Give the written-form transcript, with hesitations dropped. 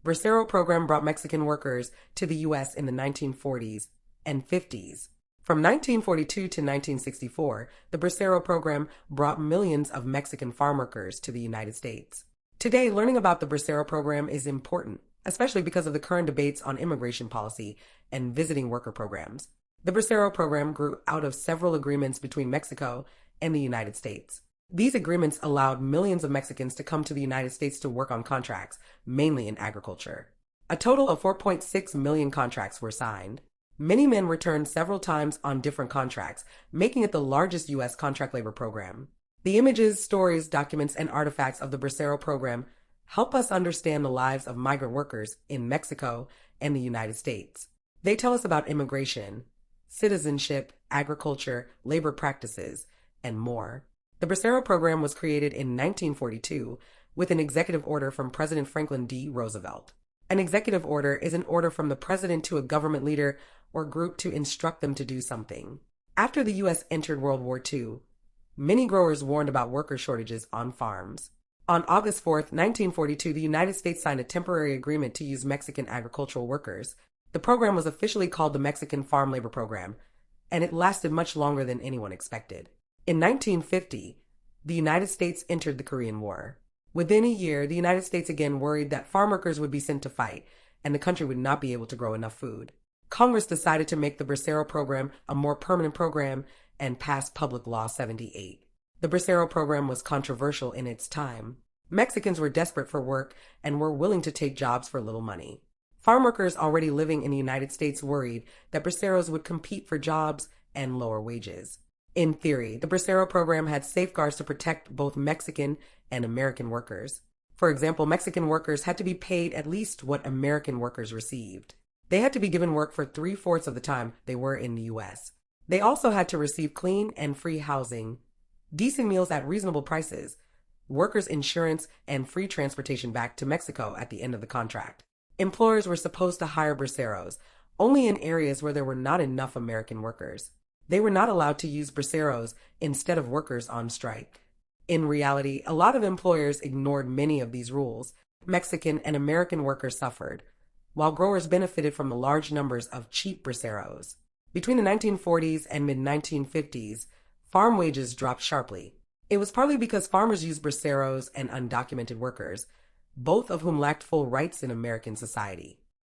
Bracero Program brought Mexican workers to the U.S. in the 1940s and 50s. From 1942 to 1964, the Bracero Program brought millions of Mexican farm workers to the United States. Today, learning about the Bracero Program is important, especially because of the current debates on immigration policy and visiting worker programs. The Bracero Program grew out of several agreements between Mexico and the United States. These agreements allowed millions of Mexicans to come to the United States to work on contracts, mainly in agriculture. A total of 4.6 million contracts were signed. Many men returned several times on different contracts, making it the largest U.S. contract labor program. The images, stories, documents, and artifacts of the Bracero Program help us understand the lives of migrant workers in Mexico and the United States. They tell us about immigration, citizenship, agriculture, labor practices, and more. The Bracero Program was created in 1942 with an executive order from President Franklin D. Roosevelt. An executive order is an order from the president to a government leader or group to instruct them to do something. After the U.S. entered World War II, many growers warned about worker shortages on farms. On August 4, 1942, the United States signed a temporary agreement to use Mexican agricultural workers. The program was officially called the Mexican Farm Labor Program, and it lasted much longer than anyone expected. In 1950, the United States entered the Korean War. Within a year, the United States again worried that farm workers would be sent to fight, and the country would not be able to grow enough food. Congress decided to make the Bracero Program a more permanent program and passed Public Law 78. The Bracero Program was controversial in its time. Mexicans were desperate for work and were willing to take jobs for little money. Farm workers already living in the United States worried that Braceros would compete for jobs and lower wages. In theory, the Bracero Program had safeguards to protect both Mexican and American workers. For example, Mexican workers had to be paid at least what American workers received. They had to be given work for 3/4 of the time they were in the U.S. They also had to receive clean and free housing, decent meals at reasonable prices, workers' insurance, and free transportation back to Mexico at the end of the contract. Employers were supposed to hire braceros only in areas where there were not enough American workers. They were not allowed to use braceros instead of workers on strike. In reality, a lot of employers ignored many of these rules. Mexican and American workers suffered, while growers benefited from the large numbers of cheap braceros. Between the 1940s and mid-1950s, farm wages dropped sharply. It was partly because farmers used braceros and undocumented workers, both of whom lacked full rights in American society.